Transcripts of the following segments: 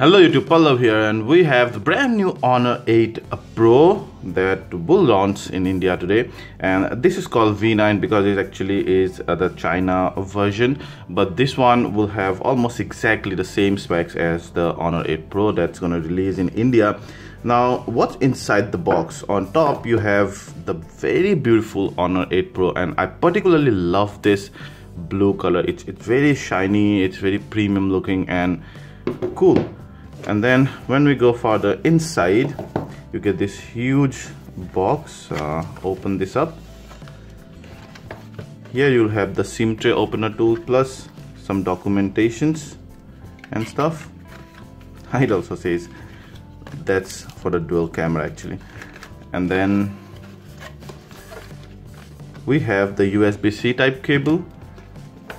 Hello YouTube, Pallav here, and we have the brand new Honor 8 Pro that will launch in India today. And this is called V9 because it actually is the China version, but this one will have almost exactly the same specs as the Honor 8 Pro that's going to release in India. Now, what's inside the box? On top you have the very beautiful Honor 8 Pro, and I particularly love this blue color. It's very shiny, it's very premium looking and cool. And then when we go for the inside, you get this huge box. Open this up. Here you'll have the SIM tray opener tool plus some documentations and stuff. It also says that's for the dual camera actually. And then we have the USB-C type cable,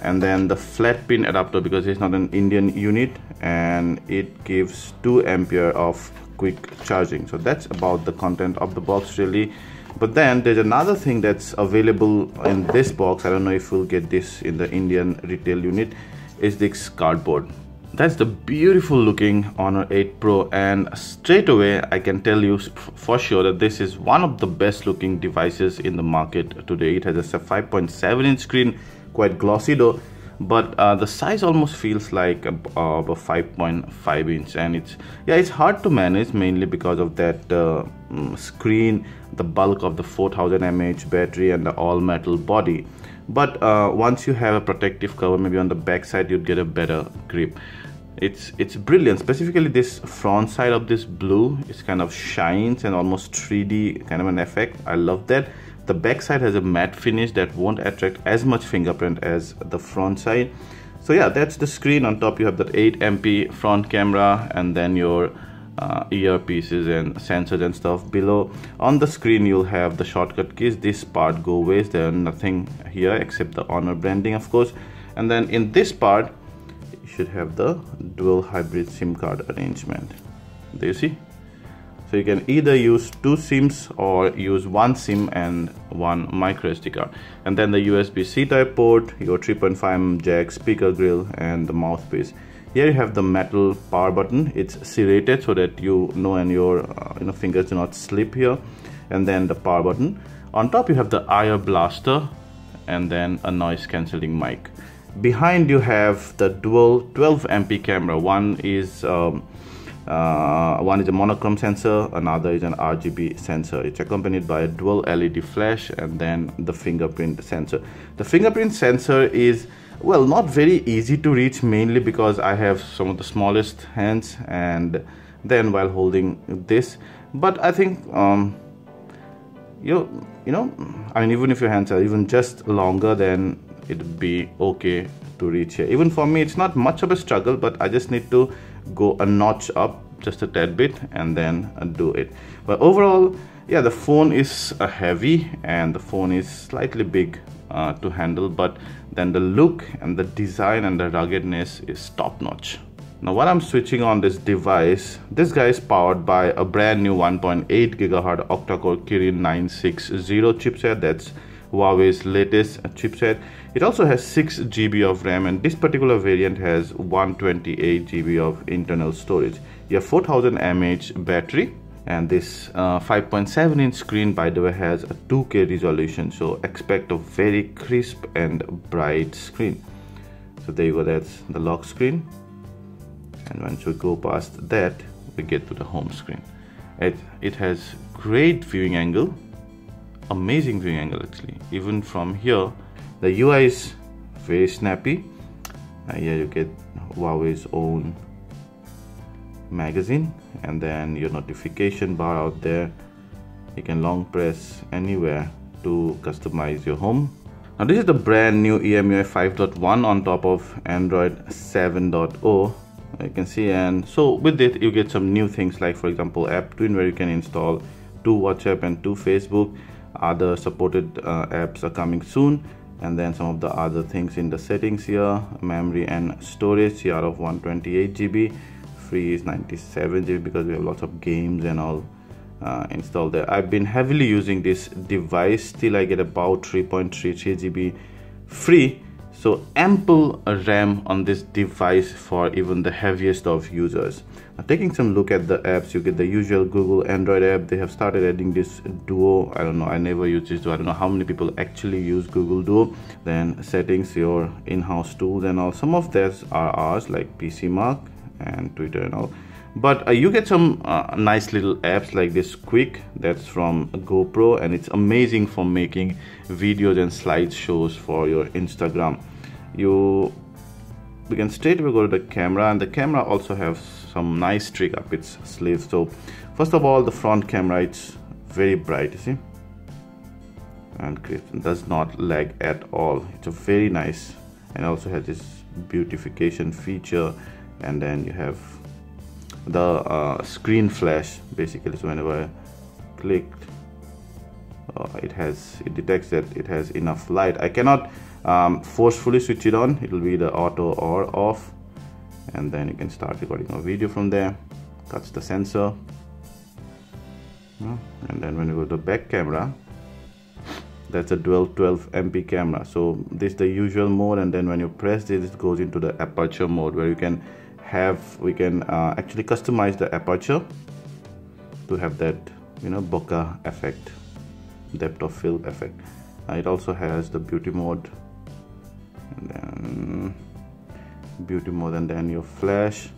and then the flat pin adapter because it's not an Indian unit, and it gives 2 ampere of quick charging. So that's about the content of the box really. But then there's another thing that's available in this box. I don't know if we'll get this in the Indian retail unit. Is this cardboard. That's the beautiful looking Honor 8 Pro, and straight away I can tell you for sure that this is one of the best looking devices in the market today. It has a 5.7 inch screen, quite glossy though, but the size almost feels like a 5.5 inch, and it's hard to manage mainly because of that screen, the bulk of the 4000 mAh battery and the all metal body. But once you have a protective cover maybe on the back side, you'd get a better grip. It's brilliant. Specifically this front side of this blue is kind of shines and almost 3D kind of an effect. I love that. The back side has a matte finish that won't attract as much fingerprint as the front side. So yeah, that's the screen. On top you have that 8 MP front camera, and then your earpieces and sensors and stuff below. On the screen you'll have the shortcut keys. This part go away. There's nothing here except the Honor branding, of course. And then in this part you should have the dual hybrid SIM card arrangement. There you see. So you can either use 2 SIMs or use 1 SIM and 1 micro SD card. And then the USB-C type port, your 3.5mm jack, speaker grill, and the mouthpiece. Here you have the metal power button. It's serrated so that you know and your fingers do not slip here. And then the power button. On top you have the IR blaster and then a noise cancelling mic. Behind you have the dual 12 MP camera. One is a monochrome sensor, another is an RGB sensor. It's accompanied by a dual LED flash and then the fingerprint sensor. The fingerprint sensor is, well, not very easy to reach, mainly because I have some of the smallest hands and then while holding this. But I think I mean, even if your hands are even just longer, then it'd be okay to reach here. Even for me it's not much of a struggle, but I just need to go a notch up just a tad bit and then do it. But overall, yeah, the phone is heavy and the phone is slightly big to handle, but then the look and the design and the ruggedness is top notch. Now while I'm switching on this device, this guy is powered by a brand new 1.8 GHz octa-core Kirin 960 chipset. That's Huawei's latest chipset. It also has 6 GB of RAM, and this particular variant has 128 GB of internal storage. You have 4000 mAh battery, and this 5.7 inch screen, by the way, has a 2K resolution, so expect a very crisp and bright screen. So there you go, that's the lock screen, and once we go past that we get to the home screen. It has great viewing angle, amazing viewing angle actually. Even from here the UI is very snappy. Here you get Huawei's own magazine, and then your notification bar out there. You can long press anywhere to customize your home. Now this is the brand new EMUI 5.1 on top of Android 7.0. You can see, and so with it you get some new things like, for example, App Twin, where you can install 2 WhatsApp and 2 Facebook. Other supported apps are coming soon. And then some of the other things in the settings here, memory and storage here, out of 128 GB, free is 97 GB because we have lots of games and all installed there. I've been heavily using this device till I get about 3.33 GB free, So ample RAM on this device for even the heaviest of users. Now, taking some look at the apps, you get the usual Google Android app. They have started adding this Duo. I don't know, I never use this Duo. I don't know how many people actually use Google Duo. Then settings, your in-house tools and all. Some of these are ours, like PC Mark and Twitter and all. But you get some nice little apps like this Quik, that's from GoPro, and it's amazing for making videos and slideshows for your Instagram. We can straight away go to the camera, and the camera also has some nice trick up its sleeve. So first of all, the front camera, it's very bright, you see, and does not lag at all. It's a very nice, and also has this beautification feature. And then you have the screen flash, basically. So whenever I clicked, it detects that it has enough light. I cannot forcefully switch it on. It will be the auto or off, and then you can start recording a video from there. That's the sensor. And then when you go to the back camera, that's a dual 12 MP camera. So this is the usual mode, and then when you press this, it goes into the aperture mode, where you can actually customize the aperture to have that, you know, bokeh effect, depth of field effect. It also has the beauty mode, and then your flash.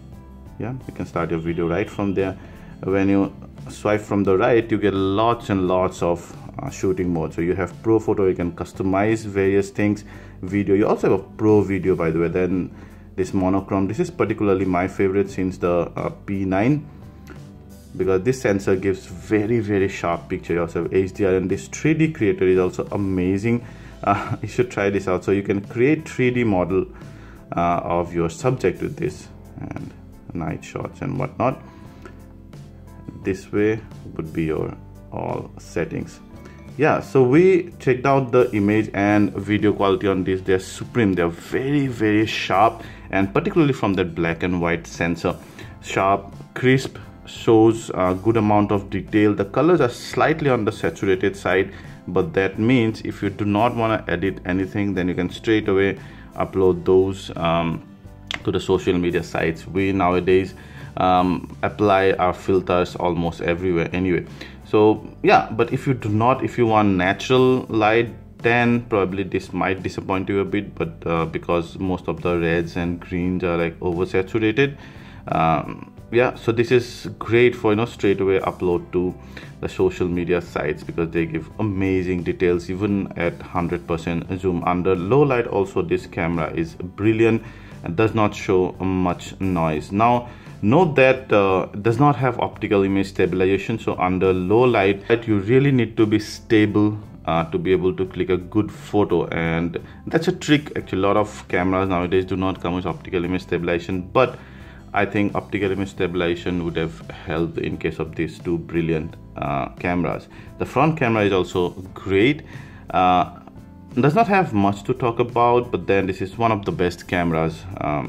Yeah, you can start your video right from there. When you swipe from the right, you get lots and lots of shooting mode. So you have Pro Photo, you can customize various things. Video, you also have a Pro Video, by the way. Then this monochrome, this is particularly my favorite since the P9, because this sensor gives very sharp picture. You also have HDR, and this 3D creator is also amazing. You should try this out. So you can create 3D model of your subject with this, and night shots and whatnot. This way would be your all settings. Yeah, so we checked out the image and video quality on this. They're supreme. They're very sharp, and particularly from that black and white sensor, sharp, crisp, shows a good amount of detail. The colors are slightly on the saturated side, but that means if you do not want to edit anything, then you can straight away upload those to the social media sites. We nowadays apply our filters almost everywhere anyway. So yeah, but if you want natural light, then probably this might disappoint you a bit. But because most of the reds and greens are like oversaturated, yeah, so this is great for, you know, straight away upload to the social media sites, because they give amazing details even at 100% zoom. Under low light also, this camera is brilliant and does not show much noise. Now note that does not have optical image stabilization. So under low light, you really need to be stable to be able to click a good photo, and that's a trick. Actually, a lot of cameras nowadays do not come with optical image stabilization, but I think optical image stabilization would have helped in case of these two brilliant cameras. The front camera is also great. Does not have much to talk about, but then this is one of the best cameras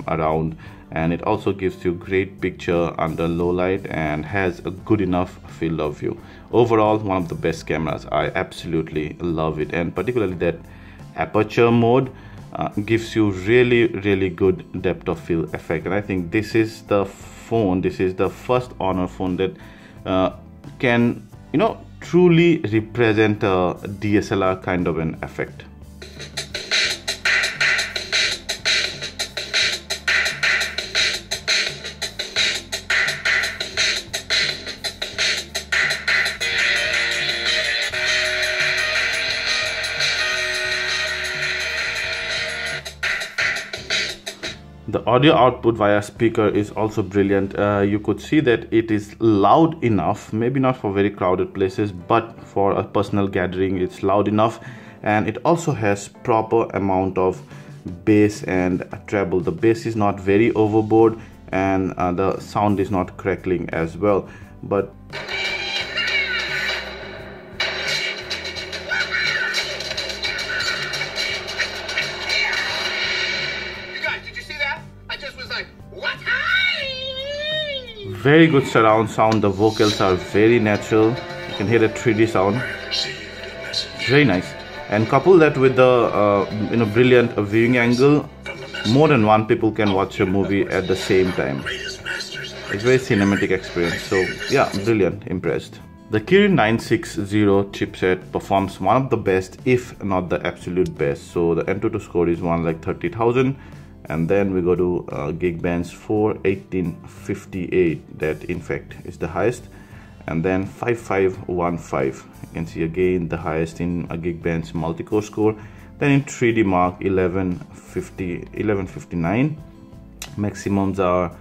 around, and it also gives you great picture under low light and has a good enough field of view. Overall, one of the best cameras. I absolutely love it, and particularly that aperture mode gives you really good depth of field effect. And I think this is the phone, this is the first Honor phone that can, you know, truly represent a DSLR kind of an effect. The audio output via speaker is also brilliant. You could see that it is loud enough, maybe not for very crowded places, but for a personal gathering it's loud enough. And it also has proper amount of bass and treble. The bass is not very overboard, and the sound is not crackling as well. But very good surround sound. The vocals are very natural. You can hear the 3D sound. Very nice. and couple that with the brilliant viewing angle, more than one people can watch a movie at the same time. It's very cinematic experience. So yeah, brilliant, impressed. The Kirin 960 chipset performs one of the best, if not the absolute best. So the AnTuTu score is 1,30,000, and then we go to Geekbench 41858. That in fact is the highest, and then 5515. You can see again the highest in a Geekbench multi-core score. Then in 3D Mark 1159. Maximums are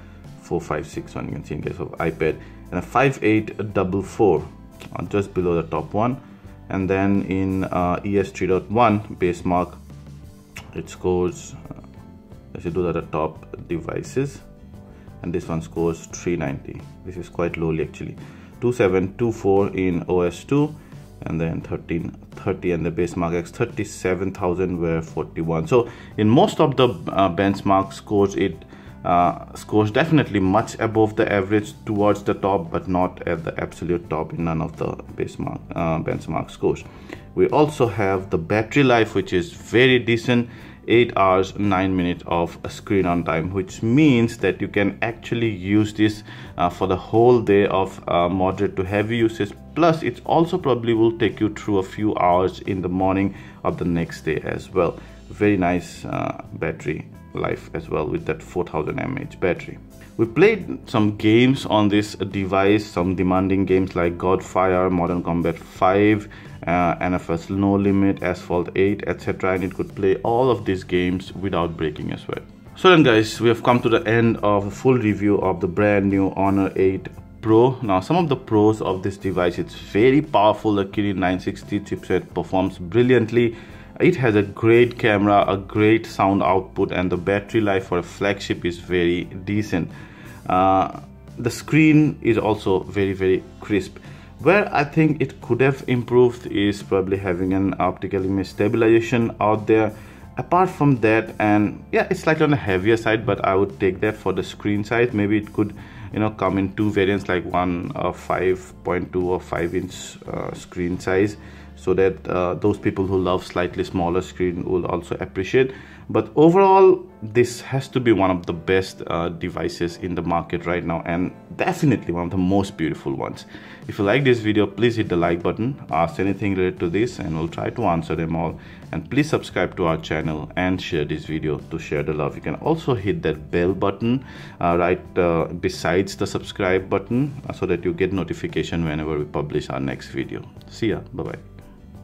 4561. You can see in case of iPad, and a 5844. Just below the top one. And then in ES 3.1 base mark, it scores, let's do that at top devices, and this one scores 390. This is quite lowly actually. 2724 in OS 2, and then 1330, and the base mark X 37,000 were 41. So in most of the benchmark scores, it scores definitely much above the average towards the top, but not at the absolute top in none of the benchmark scores. We also have the battery life, which is very decent, 8 hours 9 minutes of screen on time, which means that you can actually use this for the whole day of moderate to heavy usage. Plus it also probably will take you through a few hours in the morning of the next day as well. Very nice battery life as well with that 4000 mAh battery. We played some games on this device, some demanding games like Godfire, Modern Combat 5, NFS No Limit, Asphalt 8, etc., and it could play all of these games without breaking a sweat. So then guys, we have come to the end of a full review of the brand new Honor 8 Pro. Now some of the pros of this device: it's very powerful. The Kirin 960 chipset performs brilliantly. It has a great camera, a great sound output, and the battery life for a flagship is very decent. The screen is also very crisp. Where I think it could have improved is probably having an optical image stabilization out there. Apart from that, and yeah, it's slightly on the heavier side, but I would take that for the screen size. Maybe it could come in two variants, like one 5.2 or 5-inch screen size, so that those people who love slightly smaller screen will also appreciate. But overall, this has to be one of the best devices in the market right now, and definitely one of the most beautiful ones. If you like this video, please hit the like button, ask anything related to this, and we'll try to answer them all. And please subscribe to our channel and share this video to share the love. You can also hit that bell button right besides the subscribe button, so that you get notification whenever we publish our next video. See ya, bye bye.